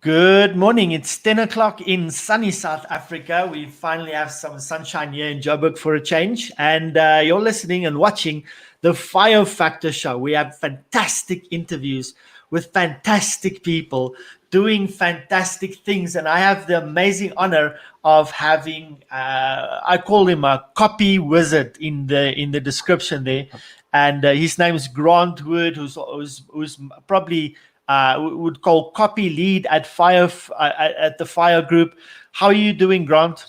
Good morning. It's 10 o'clock in sunny South Africa. We finally have some sunshine here in Joburg for a change. And you're listening and watching the Fire Factor show. We have fantastic interviews with fantastic people doing fantastic things. And I have the amazing honor of having, I call him a copy wizard in the description there. And his name is Grant Wood, who's probably would call copy lead at at the Fire Group. How are you doing, Grant?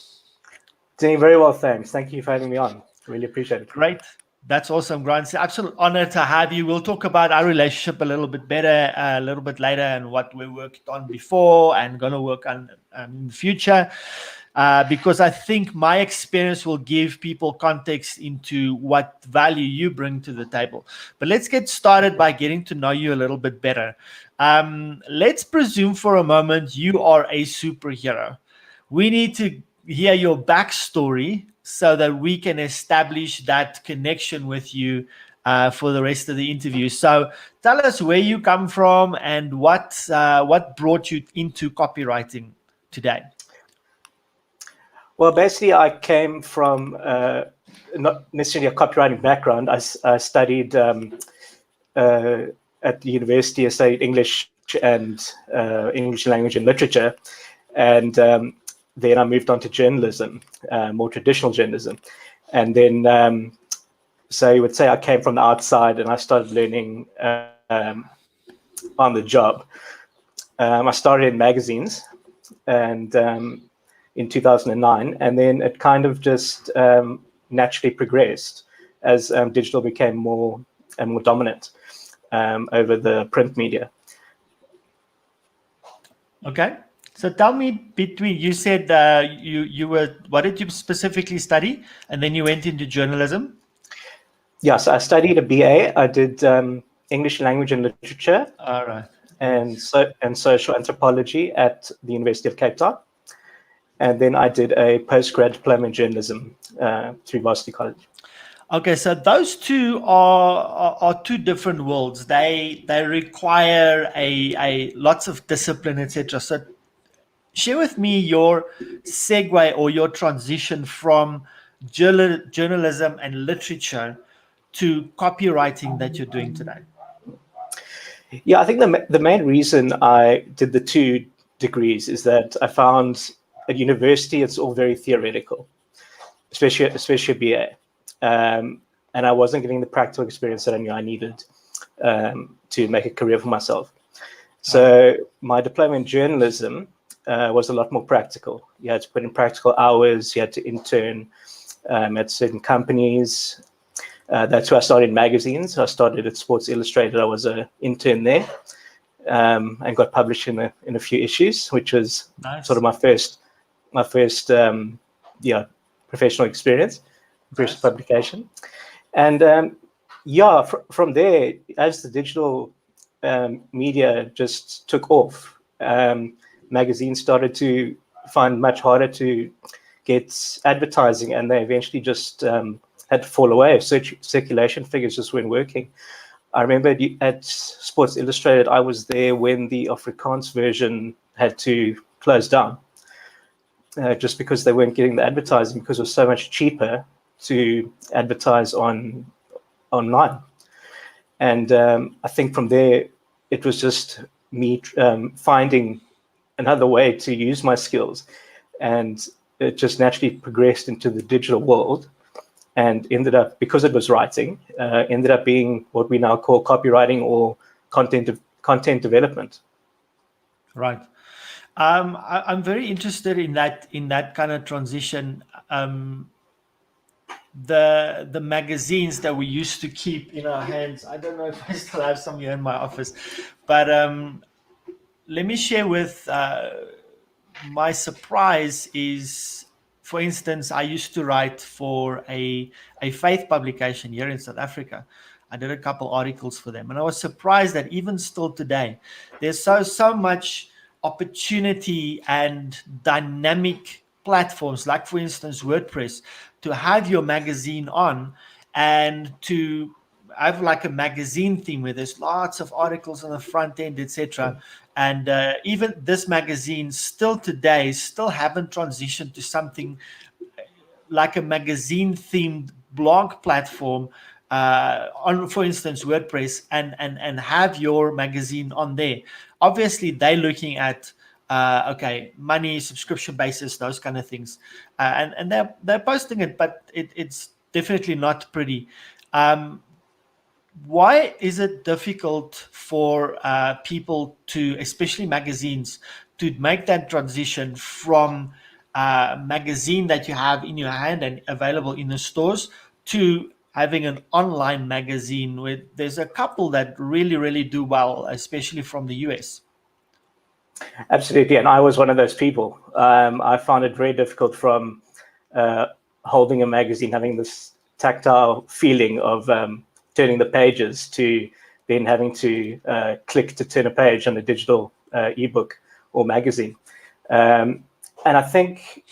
Doing very well, thanks. Thank you for having me on. Really appreciate it. Great. That's awesome, Grant. It's an absolute honor to have you. We'll talk about our relationship a little bit better a little bit later and what we worked on before and going to work on in the future. Because I think my experience will give people context into what value you bring to the table. But let's get started by getting to know you a little bit better. Let's presume for a moment you are a superhero. We need to hear your backstory so that we can establish that connection with you for the rest of the interview. So tell us where you come from and what brought you into copywriting today. Well, basically, I came from not necessarily a copywriting background. I studied at the university. I studied English and English language and literature, and then I moved on to journalism, more traditional journalism. And then, so you would say I came from the outside, and I started learning on the job. I started in magazines, and in 2009, and then it kind of just naturally progressed as digital became more and more dominant over the print media. Okay, so tell me, you said you were, what did you specifically study, and then you went into journalism? Yeah, so I studied a BA. I did English language and literature. All right. And social anthropology at the University of Cape Town. And then I did a postgrad diploma in journalism through Varsity College. Okay, so those two are two different worlds. They require a lots of discipline, etc. So share with me your segue or your transition from journalism and literature to copywriting that you're doing today. Yeah, I think the main reason I did the two degrees is that I found at university, it's all very theoretical, especially BA. And I wasn't getting the practical experience that I knew I needed to make a career for myself. So my diploma in journalism was a lot more practical. You had to put in practical hours, you had to intern at certain companies. That's where I started in magazines. I started at Sports Illustrated. I was an intern there and got published in a few issues, which was sort of my first professional experience, first publication. And from there, as the digital media just took off, magazines started to find much harder to get advertising, and they eventually just had to fall away. Circulation figures just weren't working. I remember at Sports Illustrated, I was there when the Afrikaans version had to close down. Just because they weren't getting the advertising, because it was so much cheaper to advertise online. And I think from there, it was just me finding another way to use my skills. And it just naturally progressed into the digital world and ended up, because it was writing, ended up being what we now call copywriting or content development. Right. I'm very interested in that kind of transition. The magazines that we used to keep in our hands. I don't know if I still have some here in my office, but let me share with my surprise is, for instance, I used to write for a faith publication here in South Africa. I did a couple articles for them, and I was surprised that even still today, there's so much opportunity and dynamic platforms, like for instance WordPress, to have your magazine on and to have like a magazine theme where there's lots of articles on the front end, etc. And even this magazine still today still haven't transitioned to something like a magazine themed blog platform on, for instance, WordPress, and have your magazine on there. Obviously, they're looking at okay, money, subscription basis, those kind of things, and they're posting it, but it's definitely not pretty. Why is it difficult for people to, especially magazines, to make that transition from magazine that you have in your hand and available in the stores to having an online magazine where there's a couple that really do well, especially from the US? Absolutely, and I was one of those people. I found it very difficult from holding a magazine, having this tactile feeling of turning the pages, to then having to click to turn a page on a digital ebook or magazine. And I think,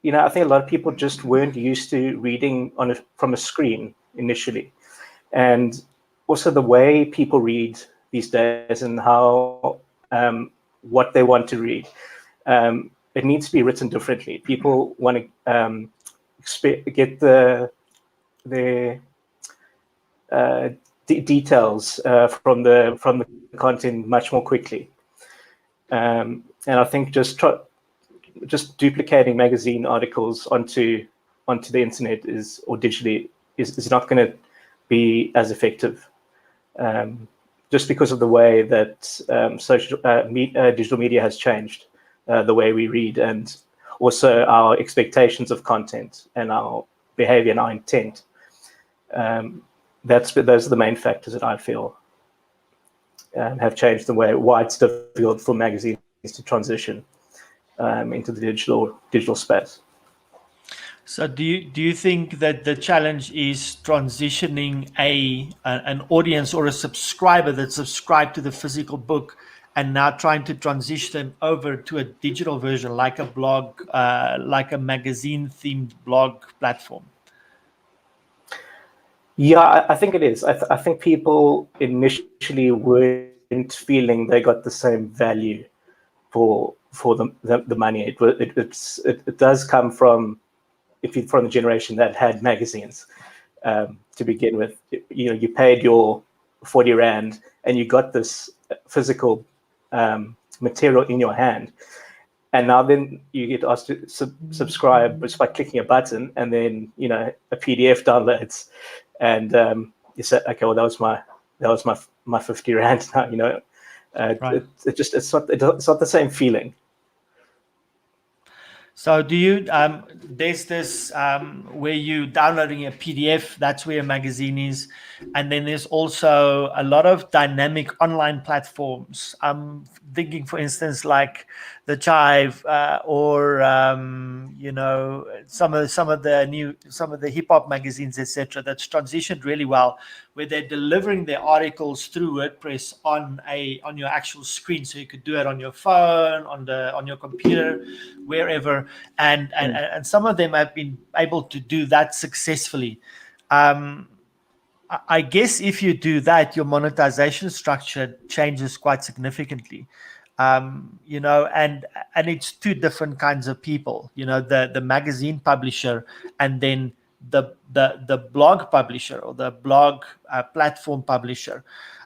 I think a lot of people just weren't used to reading from a screen initially, and also the way people read these days and how what they want to read. It needs to be written differently. People want to get the details from the content much more quickly. And I think just duplicating magazine articles onto the internet or digitally is not going to be as effective. Just because of the way that digital media has changed the way we read, and also our expectations of content and our behavior and our intent. Those are the main factors that I feel have changed why it's difficult for magazines to transition into the digital space. So do you think that the challenge is transitioning an audience or a subscriber that subscribed to the physical book and now trying to transition them over to a digital version, like a blog, like a magazine themed blog platform? Yeah, I think it is. I think people initially weren't feeling they got the same value for the money. It does come from, if you're from the generation that had magazines to begin with. You paid your 40 Rand and you got this physical material in your hand. And now then you get asked to subscribe just by clicking a button, and then a PDF downloads, and you say, okay, well that was my 50 Rand now. Right. It's not the same feeling. So do you, there's this where you downloading a PDF, that's where a magazine is. And then there's also a lot of dynamic online platforms. I'm thinking, for instance, like the Chive or, some of the hip hop magazines, etc. That's transitioned really well, where they're delivering their articles through WordPress on your actual screen. So you could do it on your phone, on your computer, wherever. And some of them have been able to do that successfully. I guess if you do that, your monetization structure changes quite significantly. And it's two different kinds of people. The magazine publisher, and then the blog publisher, or the blog platform publisher.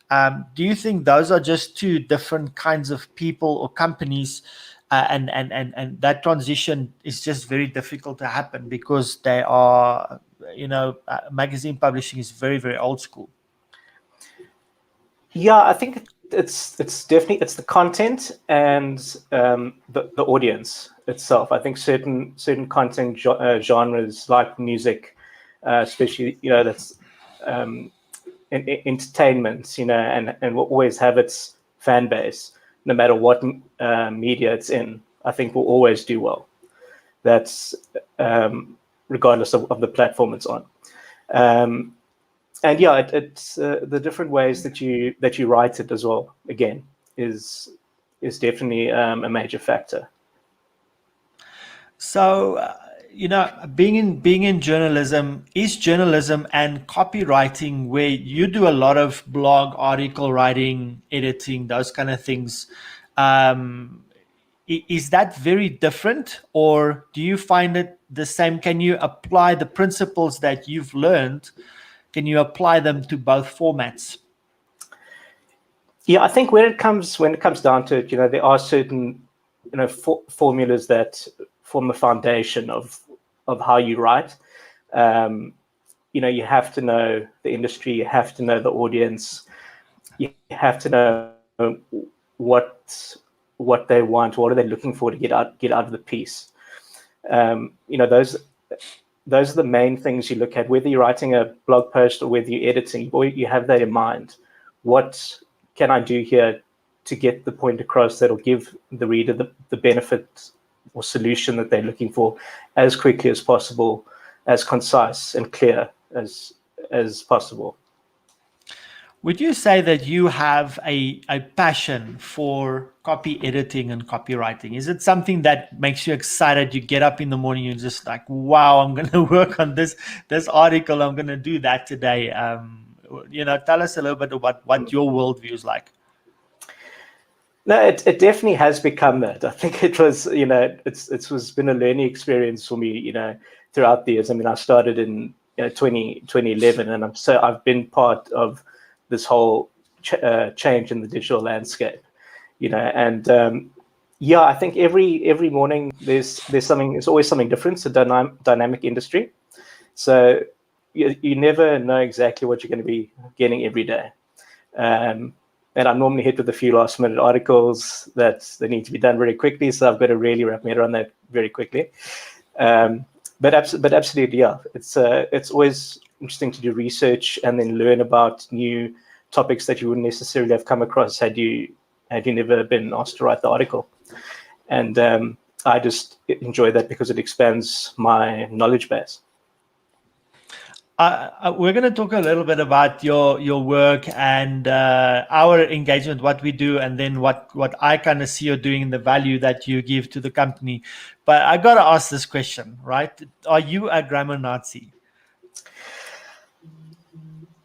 Do you think those are just two different kinds of people or companies? And that transition is just very difficult to happen because they are, magazine publishing is very old school. Yeah, I think it's definitely the content and the audience itself. I think certain content genres like music, especially that's entertainment, and will always have its fan base, no matter what media it's in. I think will always do well. That's regardless of the platform it's on. And yeah, it's the different ways that you write it as well. Again, is definitely a major factor. So being in journalism, is journalism and copywriting where you do a lot of blog article writing, editing, those kind of things. Um, is that very different, or do you find it the same? Can you apply the principles that you've learned? Can you apply them to both formats? Yeah, I think when it comes down to it, there are certain formulas that form the foundation of how you write. You have to know the industry, you have to know the audience, you have to know what they want, what are they looking for to get out of the piece. Those are the main things you look at, whether you're writing a blog post or whether you're editing, or you have that in mind. What can I do here to get the point across that'll give the reader the benefit or solution that they're looking for as quickly as possible, as concise and clear as possible. Would you say that you have a passion for copy editing and copywriting? Is it something that makes you excited? You get up in the morning, you're just like, wow, I'm going to work on this article. I'm going to do that today. Tell us a little bit about what your worldview is like. No, it definitely has become that. I think it was, it's been a learning experience for me, throughout the years. I mean, I started in 2011, and I've been part of this whole change in the digital landscape, and I think every morning there's always something different. It's a dynamic industry, so you never know exactly what you're going to be getting every day. And I'm normally hit with a few last minute articles that they need to be done very quickly, so I've got to really wrap my head around that very quickly. But absolutely, yeah, it's always interesting to do research and then learn about new topics that you wouldn't necessarily have come across had you never been asked to write the article. And I just enjoy that because it expands my knowledge base. We're going to talk a little bit about your work and our engagement, what we do, and then what I kind of see you doing and the value that you give to the company. But I got to ask this question, right? Are you a grammar Nazi?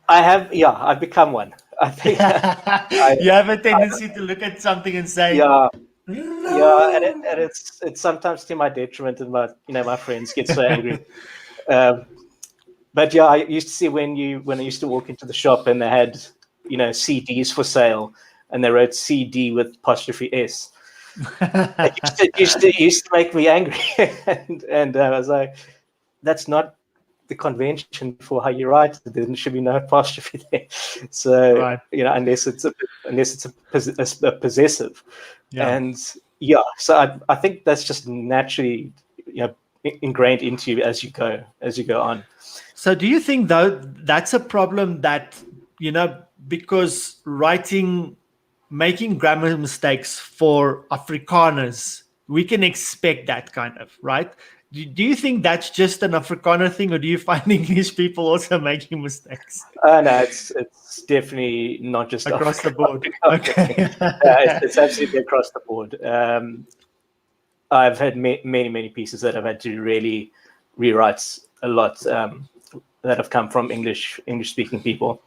I've become one. I think you have a tendency to look at something and say, no. and it's sometimes to my detriment, and my friends get so angry. But yeah, I used to see when I used to walk into the shop and they had CDs for sale and they wrote CD with apostrophe S. It used to make me angry, and I was like, that's not the convention for how you write. There should be no apostrophe there. So right. Unless it's a possessive, yeah. And so I think that's just naturally ingrained into you as you go on. So do you think though that's a problem that because making grammar mistakes for Afrikaners, we can expect that kind of, right? Do you think that's just an Afrikaner thing, or do you find English people also making mistakes? No, it's definitely not just across the board. Okay. It's absolutely across the board. I've had many pieces that I've had to really rewrite a lot that have come from English speaking people.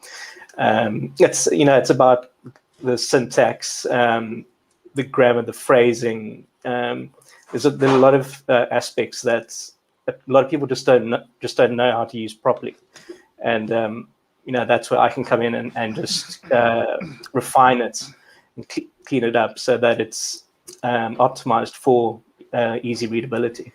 It's about the syntax, the grammar, the phrasing. There's a lot of aspects that a lot of people just don't know how to use properly, and that's where I can come in and just refine it and clean it up so that it's optimized for easy readability.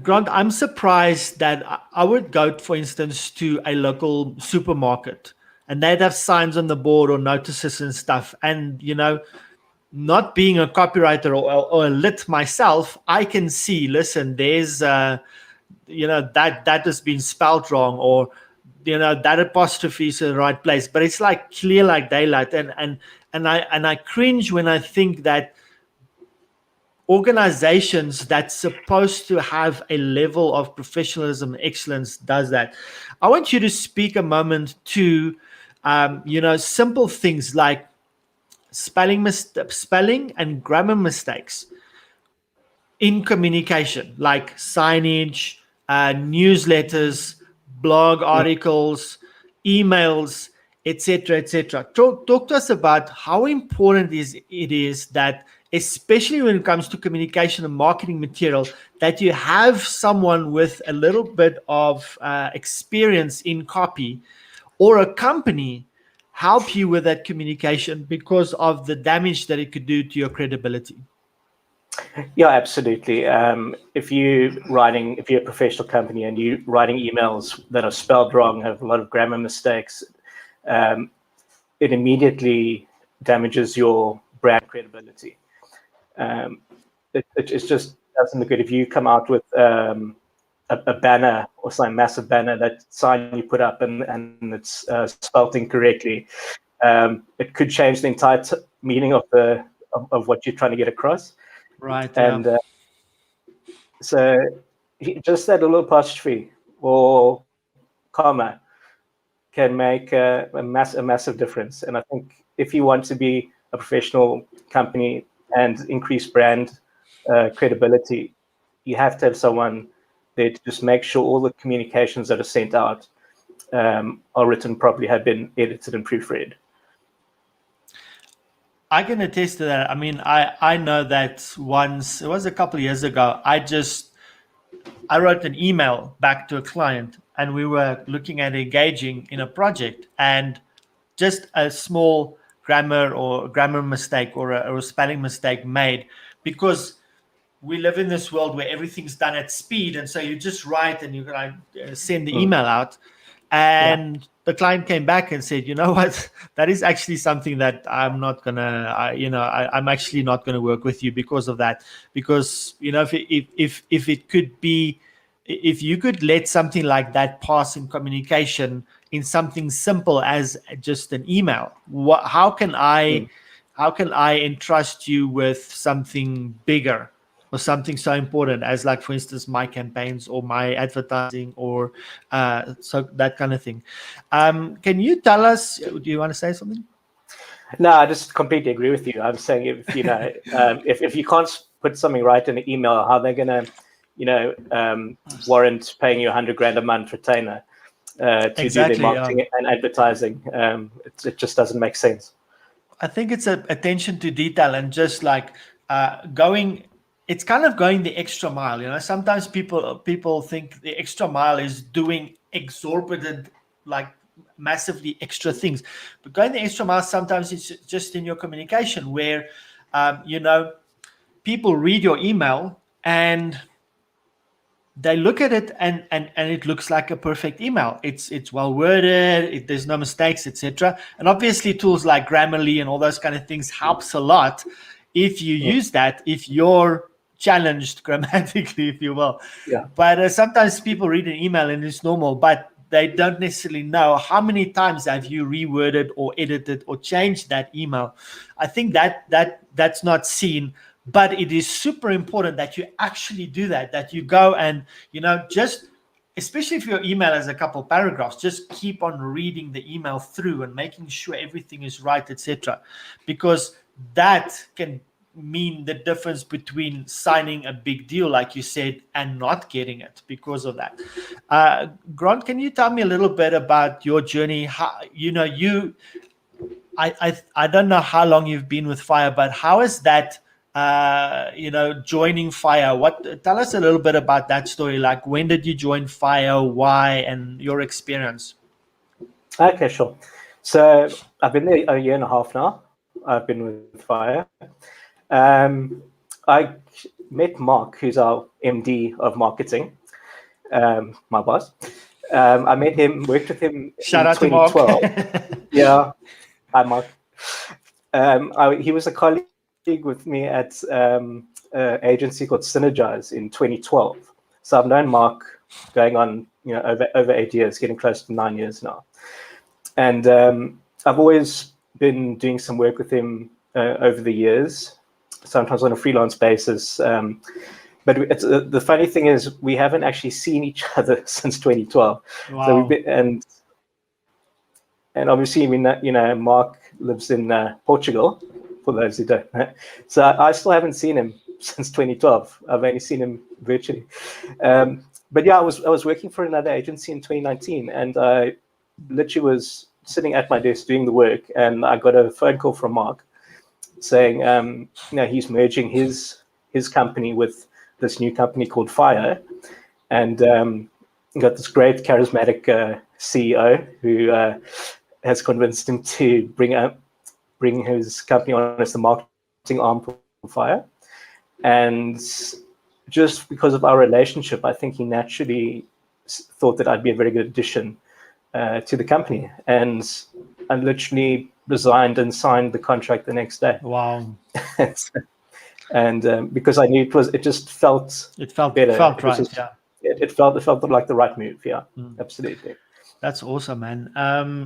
Grant, I'm surprised that I would go, for instance, to a local supermarket and they'd have signs on the board or notices and stuff. And, not being a copywriter or a lit myself, I can see, listen, there's, that has been spelled wrong, or, that apostrophe is in the right place. But it's like clear like daylight. And I cringe when I think that organizations that's supposed to have a level of professionalism and excellence does that. I want you to speak a moment to, simple things like spelling and grammar mistakes. in communication, like signage, newsletters, blog articles, emails, etc., etc. Talk to us about how important it is that, especially when it comes to communication and marketing material, that you have someone with a little bit of experience in copy, or a company help you with that communication, because of the damage that it could do to your credibility. Yeah, absolutely. If you're a professional company and you're writing emails that are spelled wrong, have a lot of grammar mistakes, it immediately damages your brand credibility. It just doesn't look good. If you come out with a banner or some massive banner, that sign you put up and it's spelled incorrectly, it could change the entire meaning of what you're trying to get across. Right. And so just that little apostrophe or comma can make a massive difference. And I think if you want to be a professional company and increase brand credibility, you have to have someone there to just make sure all the communications that are sent out are written properly, have been edited and proofread. I can attest to that. I mean, I know that once, it was a couple of years ago, I wrote an email back to a client, and we were looking at engaging in a project, and just a small grammar mistake or a spelling mistake made, because we live in this world where everything's done at speed, and so you just write and you're going to send the email out. And the client came back and said, you know what, that is actually something that I'm not gonna, I'm actually not gonna work with you because of that. Because if it could be, if you could let something like that pass in communication in something simple as just an email, how can I entrust you with something bigger or something so important as, like, for instance, my campaigns or my advertising, or so that kind of thing. Can you tell us, do you want to say something? No, I just completely agree with you. I'm saying if you can't put something right in an email, how they're going to, warrant paying you $100,000 a month retainer to do their marketing and advertising. It just doesn't make sense. I think it's attention to detail, and just like it's kind of going the extra mile. Sometimes people think the extra mile is doing exorbitant, like massively extra things, but going the extra mile sometimes it's just in your communication, where people read your email and they look at it, and it looks like a perfect email. It's well worded, there's no mistakes, etc. And obviously tools like Grammarly and all those kind of things helps a lot if you use that, if you're challenged grammatically, if you will. But sometimes people read an email and it's normal, but they don't necessarily know how many times have you reworded or edited or changed that email. I think that's not seen, but it is super important that you actually do that you go and, just, especially if your email has a couple of paragraphs, just keep on reading the email through and making sure everything is right, etc. Because that can mean the difference between signing a big deal, like you said, and not getting it because of that. Grant, can you tell me a little bit about your journey? How, I don't know how long you've been with Fire, but how is that, joining Fire? Tell us a little bit about that story. Like, when did you join Fire? Why? And your experience. Okay, sure. So I've been there a year and a half now. I've been with Fire. I met Mark, who's our MD of marketing, my boss. I met him, worked with him Shout in out 2012. To Mark. Yeah, hi Mark. He was a colleague with me at an agency called Synergize in 2012. So I've known Mark going on, over 8 years, getting close to 9 years now. And I've always been doing some work with him over the years, sometimes on a freelance basis. But the funny thing is, we haven't actually seen each other since 2012. Wow. So we've been, and obviously, Mark lives in Portugal, for those who don't know. So I still haven't seen him since 2012. I've only seen him virtually. But yeah, I was working for another agency in 2019, and I literally was sitting at my desk doing the work, and I got a phone call from Mark saying, he's merging his company with this new company called Fio, and got this great charismatic CEO who has convinced him to bring his company on as the marketing arm for Fio. And just because of our relationship, I think he naturally thought that I'd be a very good addition to the company. And I literally resigned and signed the contract the next day. Wow. And because I knew it just felt better. Felt right. Yeah. It felt like the right move. Yeah, absolutely. That's awesome, man.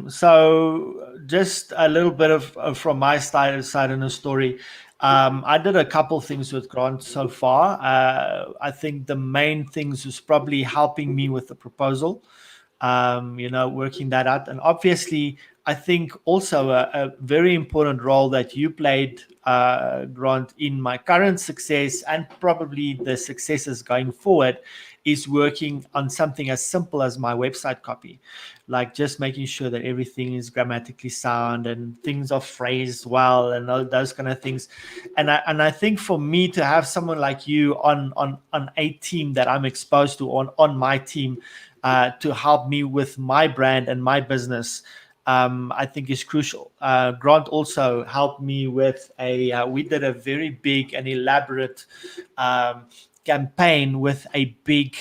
So just a little bit of from my side in the story. I did a couple things with Grant so far. I think the main things was probably helping me with the proposal, working that out. And obviously, I think also a very important role that you played, Grant, in my current success and probably the successes going forward is working on something as simple as my website copy, like just making sure that everything is grammatically sound and things are phrased well and all those kind of things. And I think for me to have someone like you on a team that I'm exposed to on my team to help me with my brand and my business, I think is crucial. Grant also helped me with we did a very big and elaborate campaign with a big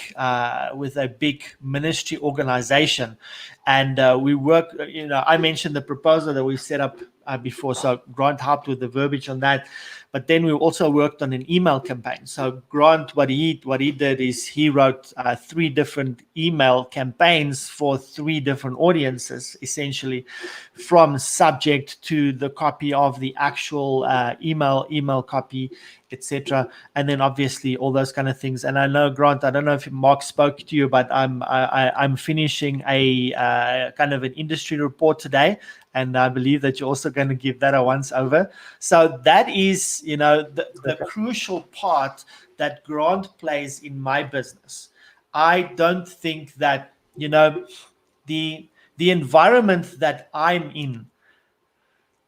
ministry organization, and we work. I mentioned the proposal that we set up before, so Grant helped with the verbiage on that. But then we also worked on an email campaign. So Grant, what he did is he wrote 3 different email campaigns for 3 different audiences, essentially, from subject to the copy of the actual email copy, etc. And then obviously all those kind of things. And I know, Grant, I don't know if Mark spoke to you, but I'm finishing a kind of an industry report today. And I believe that you're also going to give that a once over. So that is, the crucial part that Grant plays in my business. I don't think that, the environment that I'm in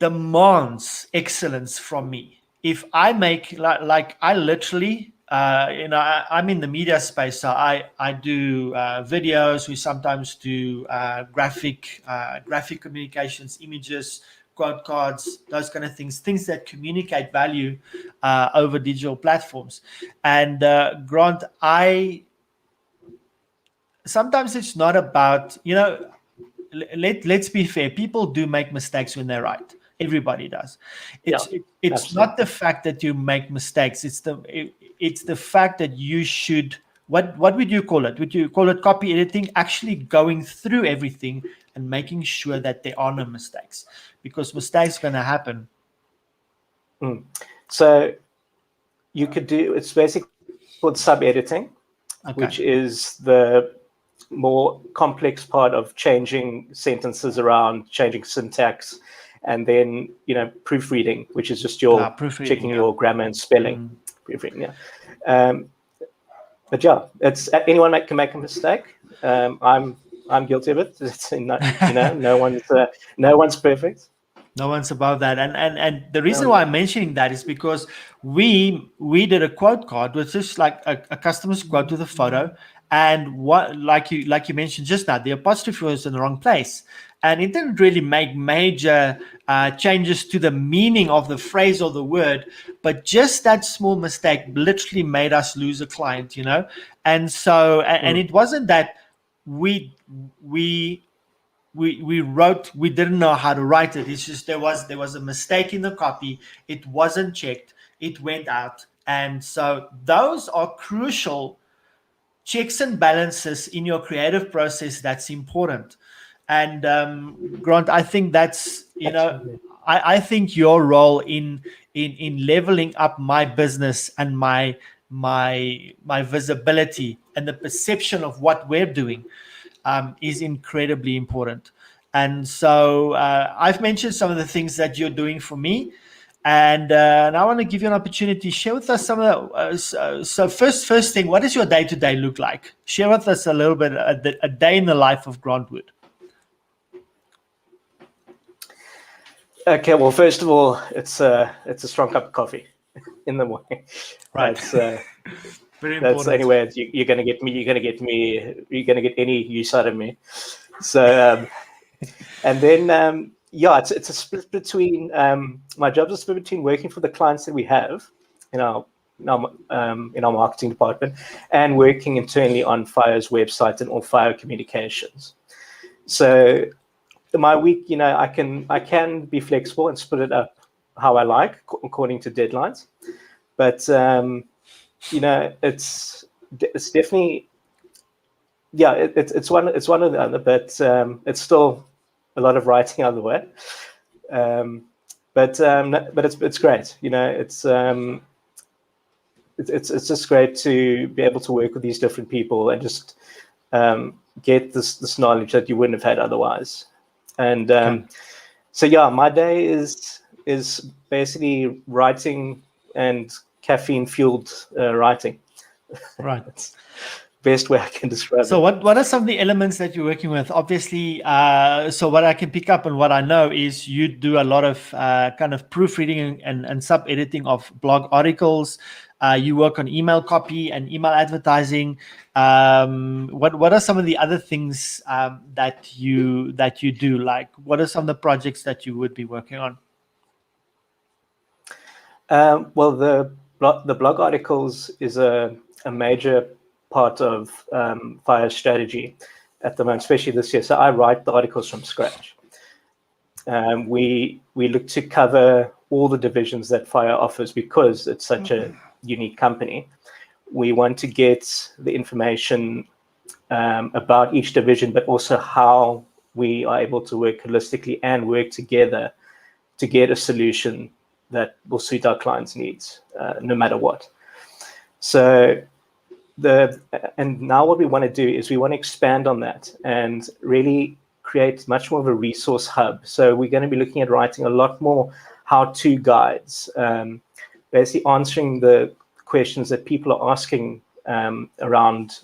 demands excellence from me. If I make like I literally, I'm in the media space, so I do videos. We sometimes do graphic communications, images, quote cards, those kind of things that communicate value over digital platforms. And Grant, sometimes it's not about, let's be fair. People do make mistakes when they write. Everybody does. It's not the fact that you make mistakes. It's the fact that you should. What would you call it? Would you call it copy editing? Actually going through everything and making sure that there are no mistakes, because mistakes are going to happen. So you could do. It's basically called sub-editing, which is the more complex part of changing sentences around, changing syntax, and then proofreading, which is just your checking your grammar and spelling. Proofreading, but yeah, it's anyone can make a mistake. I'm guilty of it. It's no one's perfect. No one's above that, and the reason why I'm mentioning that is because we did a quote card, which is like a customer's quote with a photo, and what like you mentioned just now, the apostrophe was in the wrong place, and it didn't really make major changes to the meaning of the phrase or the word, but just that small mistake literally made us lose a client, and so and it wasn't that we wrote, we didn't know how to write it. It's just there was a mistake in the copy. It wasn't checked. It went out. And so those are crucial checks and balances in your creative process. That's important. And Grant, I think that's, I think your role in leveling up my business and my visibility and the perception of what we're doing is incredibly important. And so I've mentioned some of the things that you're doing for me. And now I want to give you an opportunity. Share with us some of the. So first thing, what does your day-to-day look like? Share with us a little bit a day in the life of Grant Wood. Okay, well, first of all, it's a strong cup of coffee in the morning. Right. That's Very that's important. anywhere you're gonna get me. You're gonna get any use out of me. So and then yeah, it's a split between my job's a split between working for the clients that we have in our in our marketing department and working internally on Fire's website and all Fire communications. So my week, I can be flexible and split it up how I like according to deadlines, but it's definitely it's one or the other, but it's still a lot of writing out of the way. But it's great. It's just great to be able to work with these different people and just get this knowledge that you wouldn't have had otherwise. And so yeah, my day is basically writing and caffeine fueled writing. Right. That's best way I can describe So it. what are some of the elements that you're working with? Obviously, so what I can pick up and what I know is you do a lot of kind of proofreading and sub-editing of blog articles. You work on email copy and email advertising. What are some of the other things that you do? Like, what are some of the projects that you would be working on? Well, the blog articles is a major part of Fire's strategy at the moment, especially this year. So I write the articles from scratch. We look to cover all the divisions that Fire offers because it's such a unique company. We want to get the information about each division, but also how we are able to work holistically and work together to get a solution that will suit our clients' needs, no matter what. So and now what we want to do is we want to expand on that and really create much more of a resource hub. So we're going to be looking at writing a lot more how-to guides, basically answering the questions that people are asking around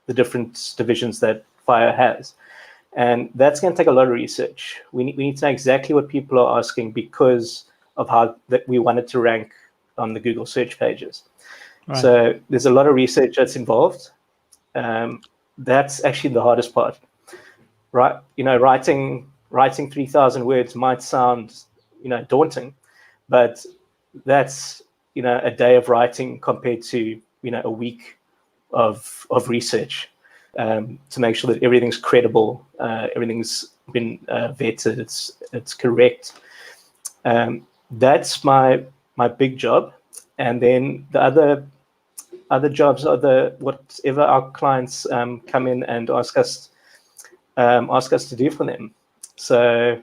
the different divisions that Fire has. And that's going to take a lot of research. We need to know exactly what people are asking because of how that we wanted to rank on the Google search pages. Right. So there's a lot of research that's involved. That's actually the hardest part, right? Writing 3,000 words might sound, daunting, but that's, a day of writing compared to, a week of research to make sure that everything's credible, everything's been vetted, it's correct. That's my big job, and then the other jobs are whatever our clients come in and ask us to do for them. So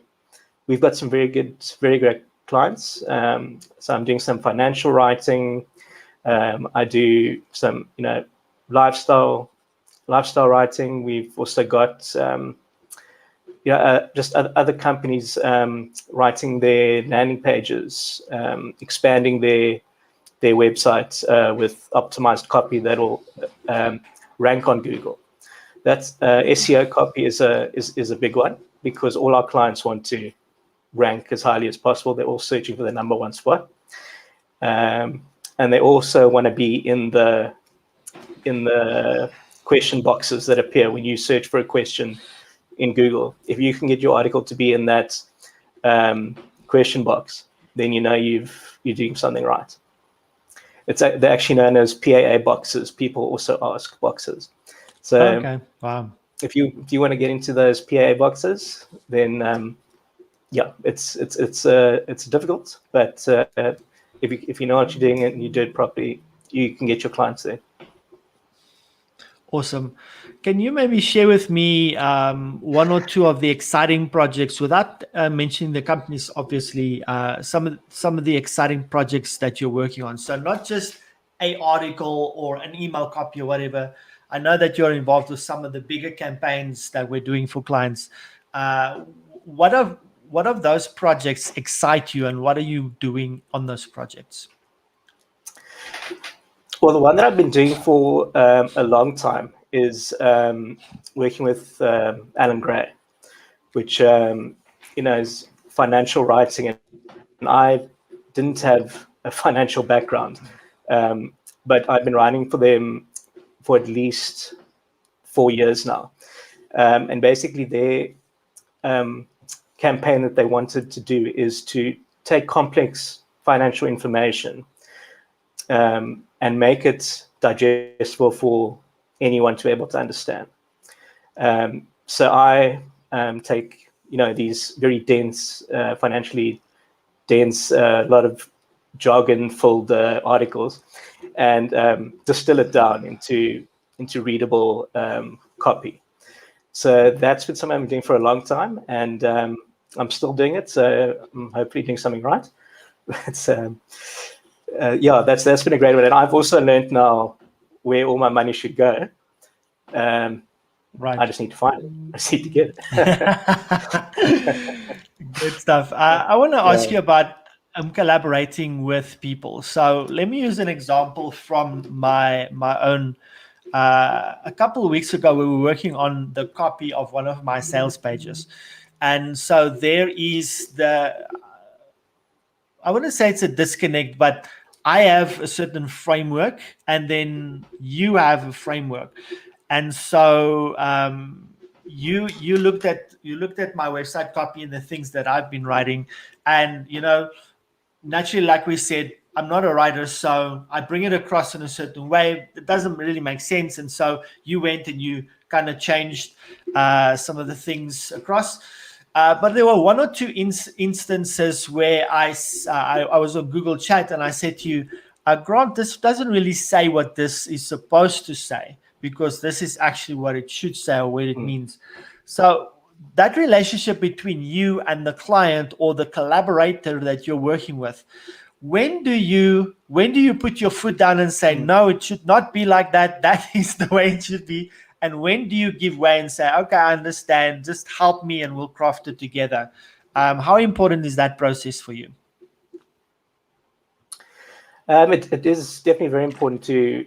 we've got some very great clients. So I'm doing some financial writing. I do some lifestyle writing. We've also got just other companies writing their landing pages, expanding their website with optimized copy that will rank on Google. That's SEO copy is a big one because all our clients want to rank as highly as possible. They're all searching for the number one spot, and they also want to be in the question boxes that appear when you search for a question in Google. If you can get your article to be in that question box, then you're doing something right. They're actually known as PAA boxes. People also ask boxes. So okay, wow. If you want to get into those PAA boxes, then it's difficult. But if you know what you're doing and you do it properly, you can get your clients there. Awesome. Can you maybe share with me one or two of the exciting projects without mentioning the companies, obviously, some of the exciting projects that you're working on? So not just an article or an email copy or whatever. I know that you're involved with some of the bigger campaigns that we're doing for clients. What what of those projects excite you, and what are you doing on those projects? Well, the one that I've been doing for a long time is working with Alan Gray, which is financial writing, and I didn't have a financial background, but I've been writing for them for at least 4 years now, and basically their campaign that they wanted to do is to take complex financial information and make it digestible for anyone to be able to understand. So I take these very dense, financially dense, a lot of jargon-filled articles, and distill it down into readable copy. So that's been something I've been doing for a long time, and I'm still doing it. So I'm hopefully doing something right. It's that's been a great one, and I've also learned now where all my money should go. Right. I just need to find it. I just need to get it. Good stuff. I want to ask you about collaborating with people. So let me use an example from my own. A couple of weeks ago, we were working on the copy of one of my sales pages, and so there is I wouldn't say it's a disconnect, but I have a certain framework, and then you have a framework, and so you looked at my website copy and the things that I've been writing, and naturally, like we said, I'm not a writer, so I bring it across in a certain way. It doesn't really make sense, and so you went and you kind of changed some of the things across. But there were one or two instances where I was on Google Chat and I said to you, Grant, this doesn't really say what this is supposed to say, because this is actually what it should say or what it means. So that relationship between you and the client or the collaborator that you're working with, when do you put your foot down and say, no, it should not be like that, that is the way it should be? And when do you give way and say, okay, I understand, just help me and we'll craft it together? How important is that process for you? It is definitely very important to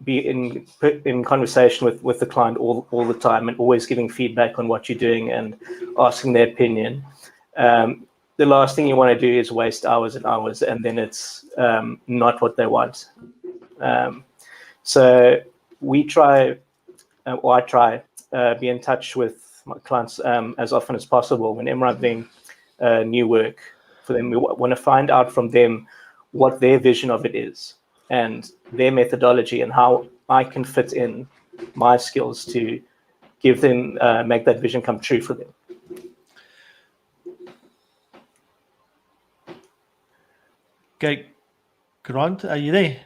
be in conversation with the client all the time, and always giving feedback on what you're doing and asking their opinion. The last thing you want to do is waste hours and hours, and then it's not what they want. So we try, or I try, be in touch with my clients as often as possible. Whenever I'm doing new work for them, we want to find out from them what their vision of it is and their methodology, and how I can fit in my skills to give them, make that vision come true for them. Okay, Grant, are you there?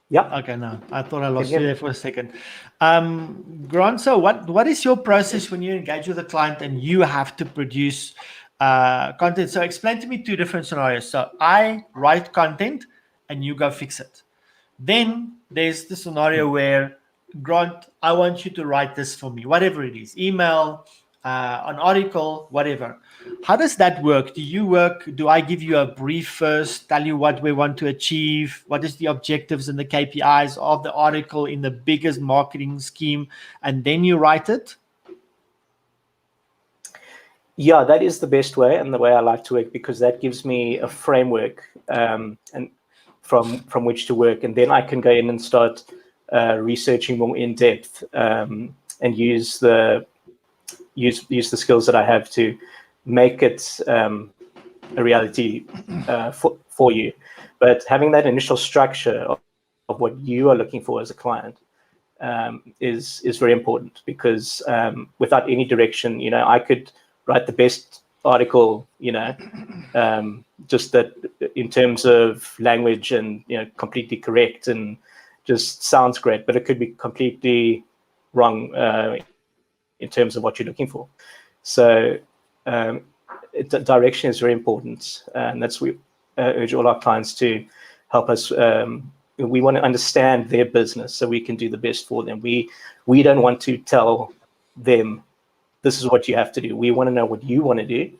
Yeah. Okay, no, I thought I lost you there for a second. Grant, so what is your process when you engage with a client and you have to produce content? So explain to me two different scenarios. So I write content and you go fix it. Then there's the scenario where, Grant, I want you to write this for me, whatever it is, email, an article, whatever. How does that work? Do I give you a brief first, tell you what we want to achieve, what is the objectives and the KPIs of the article in the biggest marketing scheme, and then you write it? Yeah, that is the best way, and the way I like to work, because that gives me a framework and from which to work, and then I can go in and start researching more in depth and use the skills that I have to make it a reality for you. But having that initial structure of what you are looking for as a client is very important, because without any direction, I could write the best article, just that in terms of language and completely correct and just sounds great, but it could be completely wrong in terms of what you're looking for. So direction is very important, and that's we urge all our clients to help us. We want to understand their business so we can do the best for them. We don't want to tell them, this is what you have to do. We want to know what you want to do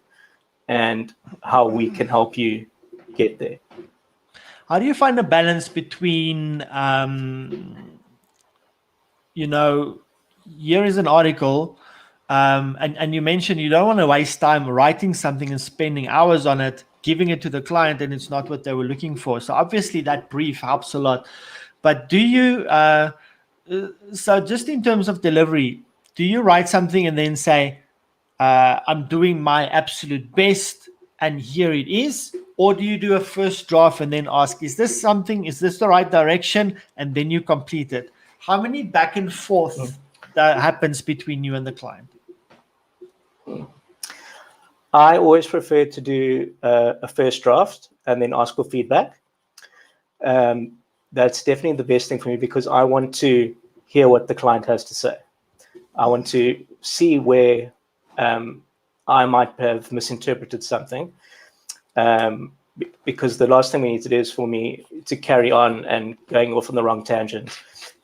and how we can help you get there. How do you find a balance between, here is an article, and you mentioned you don't want to waste time writing something and spending hours on it, giving it to the client, and it's not what they were looking for. So obviously that brief helps a lot. But do you, so just in terms of delivery, do you write something and then say, I'm doing my absolute best and here it is? Or do you do a first draft and then ask, is this the right direction? And then you complete it. How many back and forth that happens between you and the client? I always prefer to do a first draft and then ask for feedback. That's definitely the best thing for me because I want to hear what the client has to say. I want to see where I might have misinterpreted something, because the last thing we need to do is for me to carry on and going off on the wrong tangent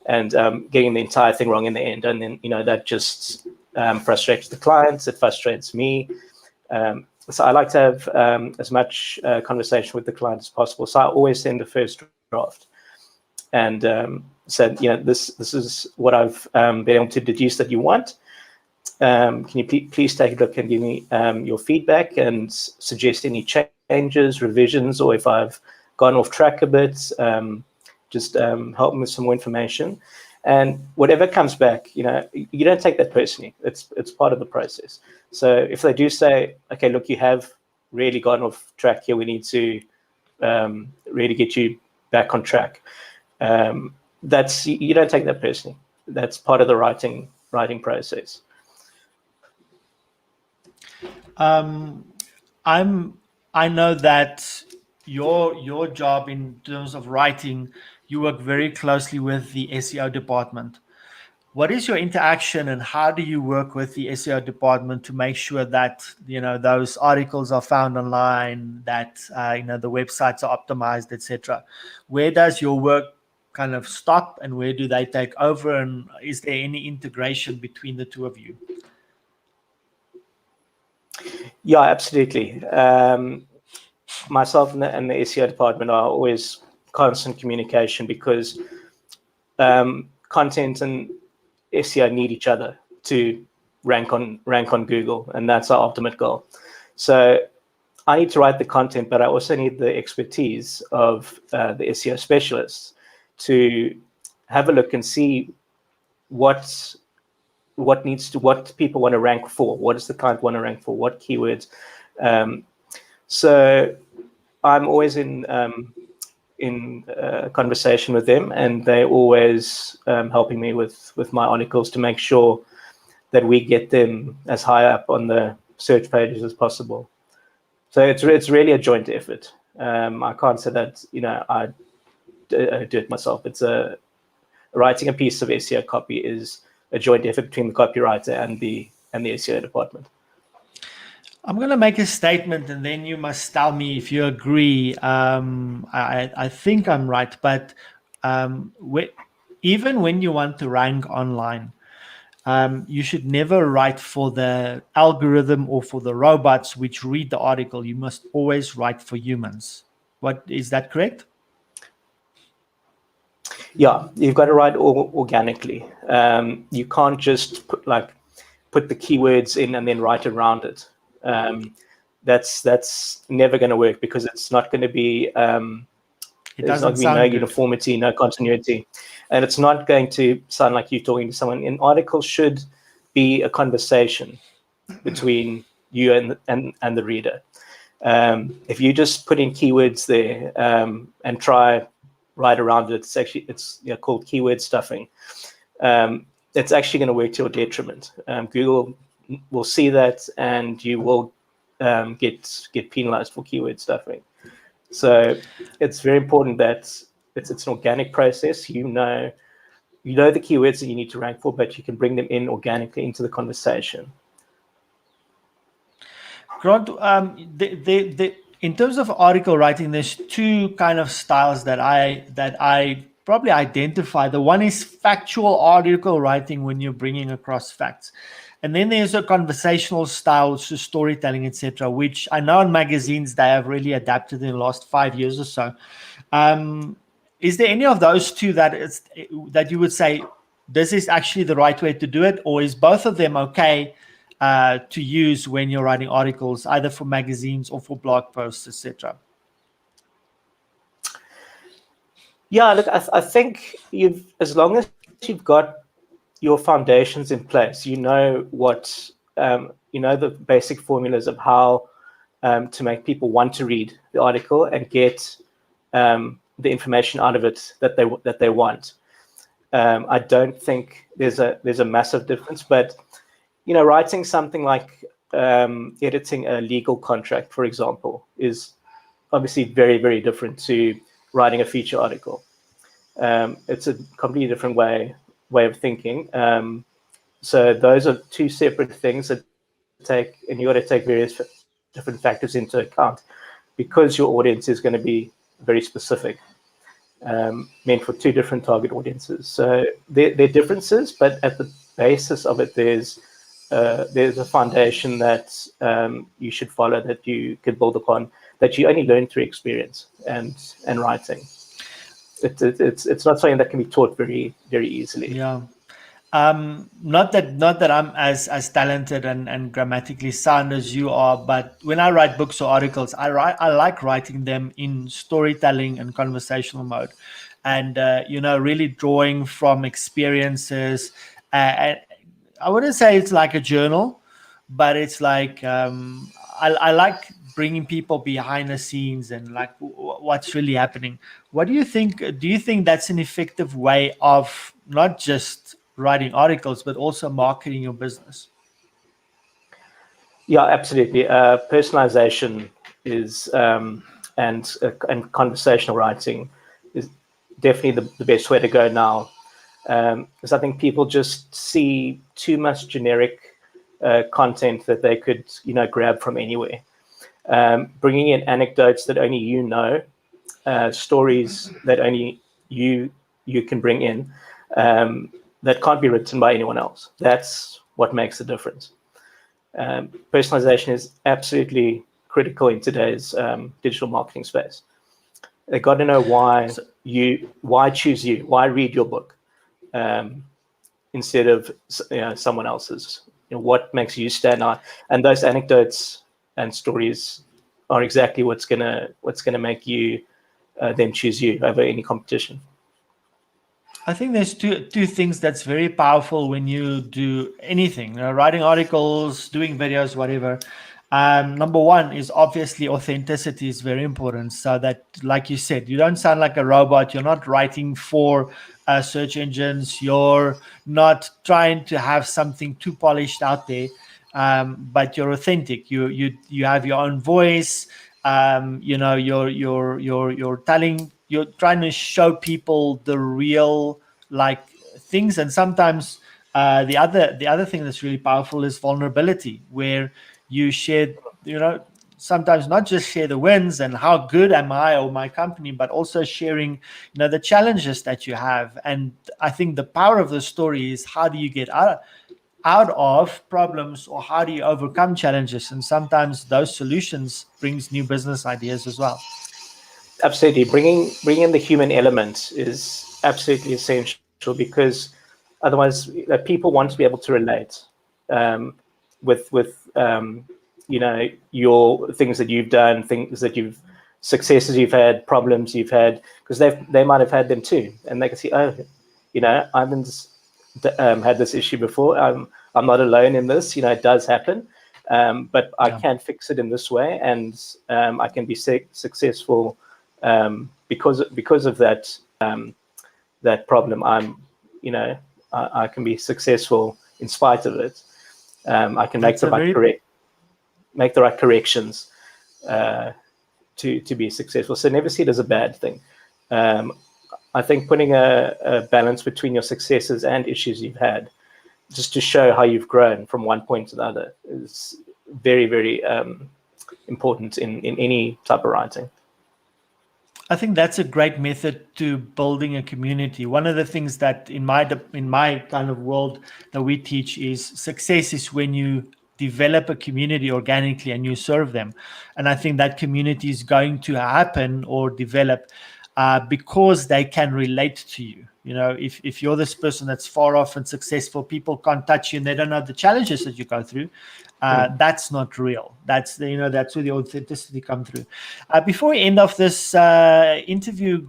and getting the entire thing wrong in the end. And then, that just frustrates the clients. It frustrates me. So I like to have as much conversation with the client as possible. So I always send a first draft and said, this is what I've been able to deduce that you want. Can you please take a look and give me your feedback and suggest any changes, revisions, or if I've gone off track a bit, just help me with some more information. And whatever comes back, you don't take that personally. It's part of the process. So if they do say, okay, look, you have really gone off track here, we need to really get you back on track. You don't take that personally. That's part of the writing process. I know that your job in terms of writing, you work very closely with the SEO department. What is your interaction and how do you work with the SEO department to make sure that those articles are found online, that the websites are optimized, etc.? Where does your work kind of stop and where do they take over, and is there any integration between the two of you? Yeah, absolutely. Myself and the SEO department are always constant communication because content and SEO need each other to rank on Google, and that's our ultimate goal. So I need to write the content, but I also need the expertise of the SEO specialists to have a look and see what people want to rank for, what does the client want to rank for, what keywords. So I'm always in conversation with them, and they're always helping me with my articles to make sure that we get them as high up on the search pages as possible. So it's really a joint effort. I can't say that I do it myself. It's writing a piece of SEO copy is a joint effort between the copywriter and the SEO department. I'm going to make a statement and then you must tell me if you agree. I think I'm right, but even when you want to rank online, you should never write for the algorithm or for the robots which read the article. You must always write for humans. Is that correct? Yeah, you've got to write organically. You can't just put the keywords in and then write around it. That's never going to work because it's not going to be there's not going to be no uniformity, no continuity, and it's not going to sound like you're talking to someone. An article should be a conversation between you and the reader. If you just put in keywords there and try write around it, it's called keyword stuffing. It's actually going to work to your detriment. Google will see that, and you will get penalized for keyword stuffing. So it's very important that it's an organic process. You know the keywords that you need to rank for, but you can bring them in organically into the conversation. Grant, in terms of article writing, there's two kind of styles that I probably identify. The one is factual article writing when you're bringing across facts. And then there's a conversational style, so storytelling, etc., which I know in magazines they have really adapted in the last 5 years or so. Is there any of those two that you would say this is actually the right way to do it, or is both of them okay to use when you're writing articles, either for magazines or for blog posts, etc.? Yeah, look, I think as long as you've got your foundations in place, you know the basic formulas of how to make people want to read the article and get the information out of it that they want. I don't think there's a massive difference, but writing something like editing a legal contract, for example, is obviously very, very different to writing a feature article. It's a completely different way of thinking. So those are two separate things that you got to take various different factors into account, because your audience is going to be very specific, meant for two different target audiences. So there are differences, but at the basis of it, there's a foundation that you should follow, that you can build upon, that you only learn through experience and writing. It's not something that can be taught very, very easily. Yeah. Not that I'm as talented and grammatically sound as you are, but when I write books or articles, I like writing them in storytelling and conversational mode, and really drawing from experiences. And I wouldn't say it's like a journal, but it's like I like bringing people behind the scenes and like what's really happening. What do you think? Do you think that's an effective way of not just writing articles, but also marketing your business? Yeah, absolutely. Personalization is and conversational writing is definitely the best way to go now, because I think people just see too much generic content that they could grab from anywhere. Bringing in anecdotes that only you know, stories that only you can bring in, that can't be written by anyone else. That's what makes the difference. Personalization is absolutely critical in today's digital marketing space. They got to know why choose you, why read your book instead of someone else's. What makes you stand out, and those anecdotes and stories are exactly what's gonna make you them choose you over any competition. I think there's two things that's very powerful when you do anything, writing articles, doing videos, whatever. Number one is obviously authenticity is very important. So that, like you said, you don't sound like a robot. You're not writing for search engines. You're not trying to have something too polished out there, but you're authentic. You have your own voice. You're trying to show people the real like things. And sometimes the other thing that's really powerful is vulnerability, where you share, sometimes not just share the wins and how good am I or my company, but also sharing the challenges that you have. And I think the power of the story is, how do you get out of problems, or how do you overcome challenges? And sometimes those solutions brings new business ideas as well. Absolutely, bringing in the human element is absolutely essential, because otherwise people want to be able to relate with your things that you've done, successes you've had, problems you've had, because they might have had them too, and they can see, Ivan's had this issue before. I'm not alone in this. It does happen, but I can fix it in this way, and I can be successful because of that problem. I can be successful in spite of it. I can make the right corrections to be successful. So never see it as a bad thing. I think putting a balance between your successes and issues you've had, just to show how you've grown from one point to the other, is very, very important in any type of writing. I think that's a great method to building a community. One of the things that in my kind of world that we teach is success is when you develop a community organically and you serve them. And I think that community is going to happen or develop because they can relate to you. You know, if you're this person that's far off and successful, people can't touch you and they don't know the challenges that you go through. That's not real. That's that's where the authenticity come through. Before we end off this interview,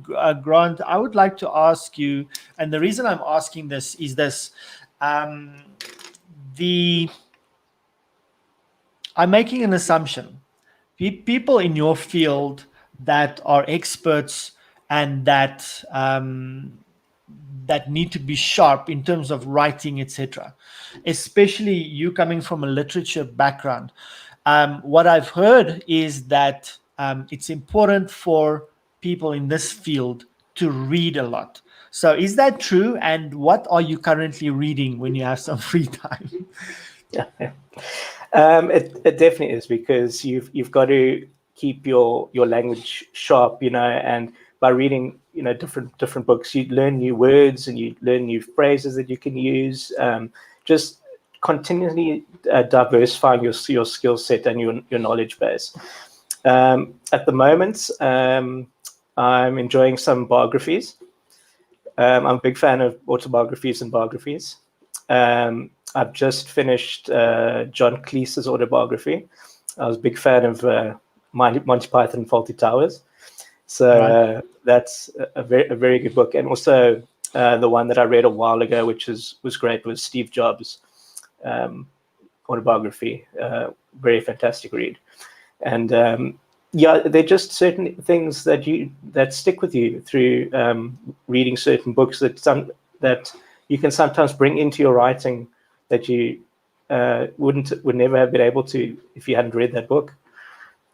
Grant, I would like to ask you, and the reason I'm asking this is this: um, the I'm making an assumption. People in your field that are experts and that need to be sharp in terms of writing, etc. Especially you coming from a literature background. What I've heard is that it's important for people in this field to read a lot. So is that true? And what are you currently reading when you have some free time? Yeah. It definitely is, because you've got to keep your language sharp, and by reading different books, you learn new words and you learn new phrases that you can use. Just continually diversifying your skill set and your knowledge base. At the moment, I'm enjoying some biographies. I'm a big fan of autobiographies and biographies. I've just finished John Cleese's autobiography. I was a big fan of Monty Python and Fawlty Towers. So that's a very good book. And also the one that I read a while ago, which was great, was Steve Jobs' autobiography. Very fantastic read. And they're just certain things that stick with you through reading certain books that you can sometimes bring into your writing that you would never have been able to if you hadn't read that book.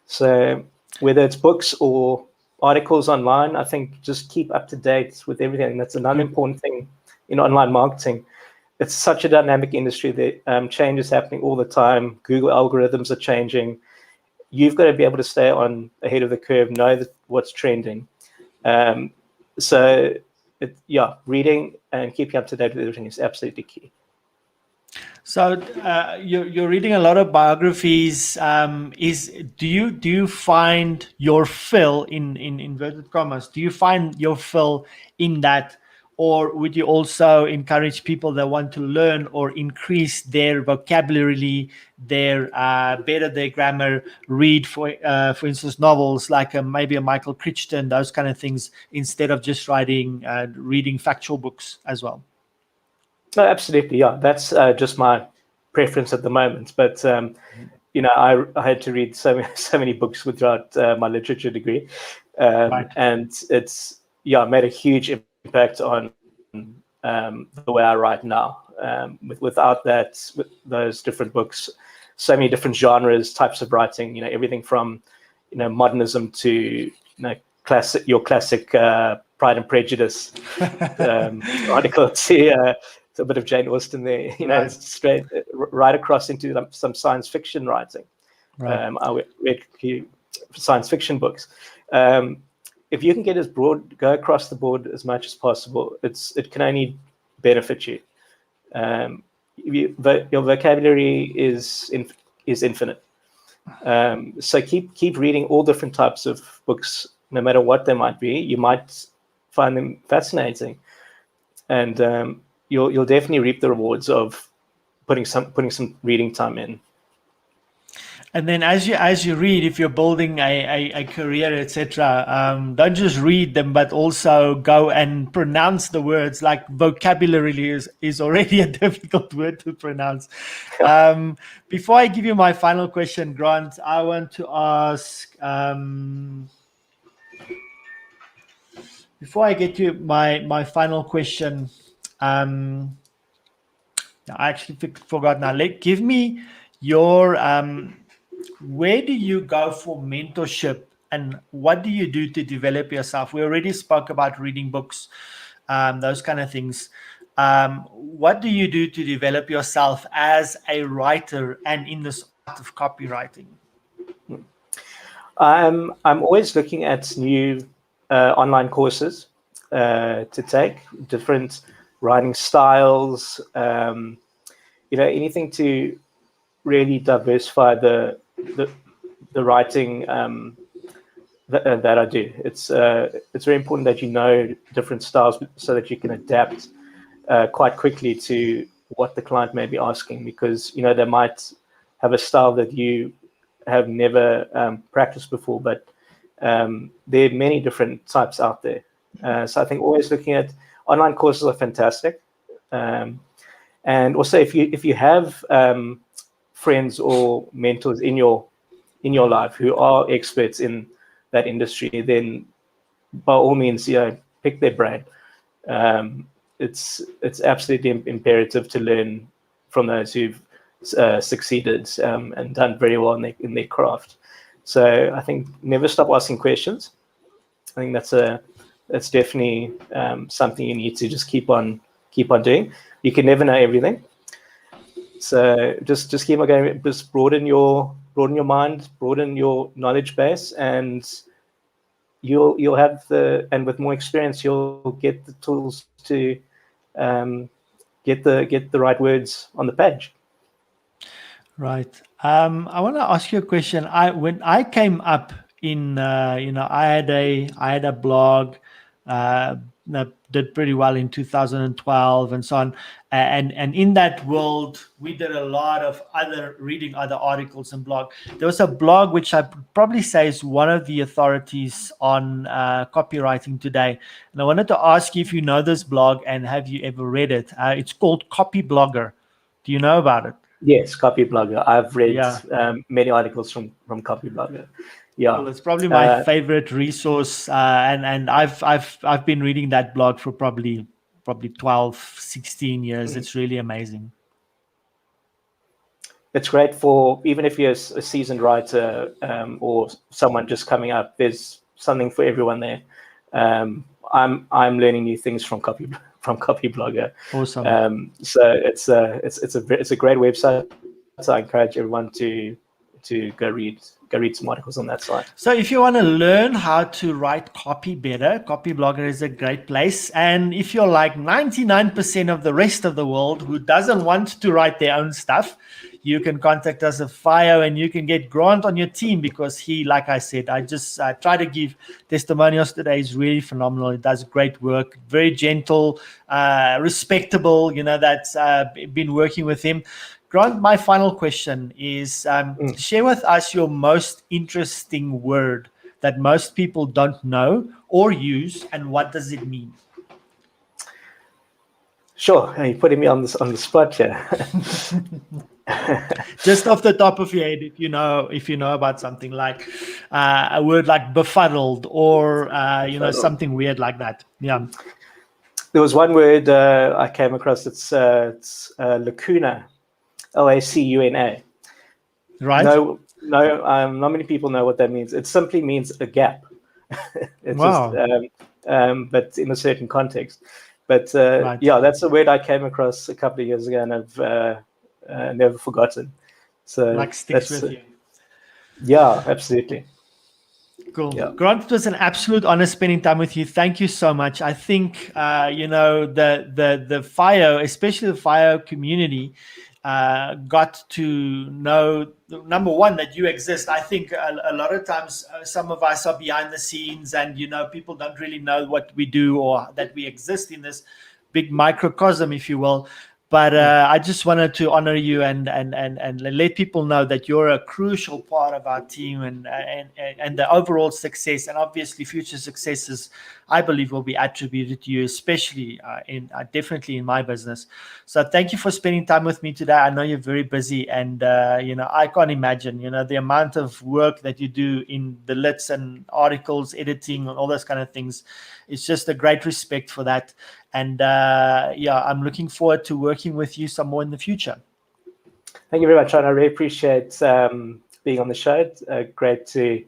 So whether it's books or articles online, I think just keep up to date with everything. That's another important thing in online marketing. It's such a dynamic industry that change is happening all the time. Google algorithms are changing. You've got to be able to stay ahead of the curve, know what's trending. Reading and keeping up to date with everything is absolutely key. So you're reading a lot of biographies. Do you find your fill in inverted commas? Do you find your fill in that, or would you also encourage people that want to learn or increase their vocabulary, better their grammar, read for instance novels like maybe a Michael Crichton, those kind of things, instead of just reading factual books as well? No, absolutely, yeah. That's just my preference at the moment. But I had to read so many books throughout my literature degree, and it's made a huge impact on the way I write now. Without those different books, so many different genres, types of writing. Everything from modernism to your classic Pride and Prejudice article to a bit of Jane Austen there, straight right across into some science fiction writing. I read science fiction books. If you can get go across the board as much as possible, it can only benefit you. Your vocabulary is infinite. So keep reading all different types of books, no matter what they might be. You might find them fascinating, and you'll definitely reap the rewards of putting some reading time in. And then as you read, if you're building a career, etc., don't just read them, but also go and pronounce the words. Like vocabulary is already a difficult word to pronounce. Before I give you my final question, Grant, I want to ask, before I get to my final question, I actually forgot now. Give me your where do you go for mentorship, and what do you do to develop yourself? We already spoke about reading books, those kind of things. What do you do to develop yourself as a writer and in this art of copywriting? I'm always looking at new online courses to take, different writing styles, anything to really diversify the writing that I do. It's very important that you know different styles so that you can adapt quite quickly to what the client may be asking, because they might have a style that you have never practiced before, but there are many different types out there. So I think always looking at online courses are fantastic, and also if you have friends or mentors in your life who are experts in that industry, then by all means, pick their brain. It's absolutely imperative to learn from those who've succeeded and done very well in their craft. So I think never stop asking questions. I think that's definitely something you need to just keep on doing. You can never know everything, so just keep on going. Just broaden your mind, broaden your knowledge base, and you'll have and with more experience, you'll get the tools to get the right words on the page. Right. I want to ask you a question. When I came up in, I had a blog that did pretty well in 2012 and so on. And in that world, we did a lot of reading other articles and blog. There was a blog which I probably say is one of the authorities on copywriting today. And I wanted to ask you if you know this blog and have you ever read it? It's called Copy Blogger. Do you know about it? Yes, Copy Blogger. I've read many articles from Copy Blogger. Yeah, well, it's probably my favorite resource, and I've been reading that blog for probably 12, 16 years. It's really amazing. It's great for even if you're a seasoned writer or someone just coming up. There's something for everyone there. I'm learning new things from Copy Blogger. Awesome. So it's a great website. So I encourage everyone to go read some articles on that site. So if you want to learn how to write copy better, Copy Blogger is a great place. And if you're like 99% of the rest of the world who doesn't want to write their own stuff, you can contact us at Fio and you can get Grant on your team, because he, like I said, I just try to give testimonials today. He's really phenomenal. He does great work, very gentle, respectable, that's been working with him. Grant, my final question is, share with us your most interesting word that most people don't know or use, and what does it mean? Sure, you're putting me on the spot here. Just off the top of your head, if you know about something like a word like befuddled or something weird like that. Yeah. There was one word I came across. It's lacuna, LACUNA. Right. No, not many people know what that means. It simply means a gap. It's wow. Just, but in a certain context. But right. Yeah, that's a word I came across a couple of years ago, and I've never forgotten. So like sticks with you. Yeah, absolutely. Cool. Yeah. Grant, it was an absolute honor spending time with you. Thank you so much. I think the Fio, especially the Fio community, got to know, number one, that you exist. I think a lot of times some of us are behind the scenes, and people don't really know what we do or that we exist in this big microcosm, if you will. But I just wanted to honor you and let people know that you're a crucial part of our team and the overall success, and obviously future successes, I believe, will be attributed to you, especially definitely in my business. So thank you for spending time with me today. I know you're very busy, and I can't imagine the amount of work that you do in the lits and articles, editing, and all those kind of things. It's just a great respect for that. And I'm looking forward to working with you some more in the future. Thank you very much, and I really appreciate being on the show. Great to,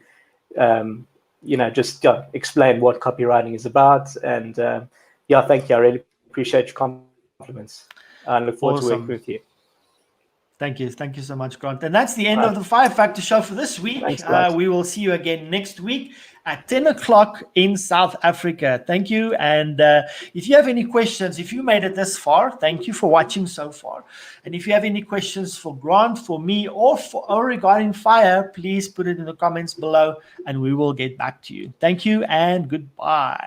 just explain what copywriting is about. And thank you. I really appreciate your compliments. I look forward to working with you. Thank you. Thank you so much, Grant. And that's the end of the Fire Factor show for this week. Thanks, Grant. We will see you again next week at 10 o'clock in South Africa. Thank you. And if you have any questions, if you made it this far, thank you for watching so far. And if you have any questions for Grant, for me, or regarding Fire, please put it in the comments below and we will get back to you. Thank you and goodbye.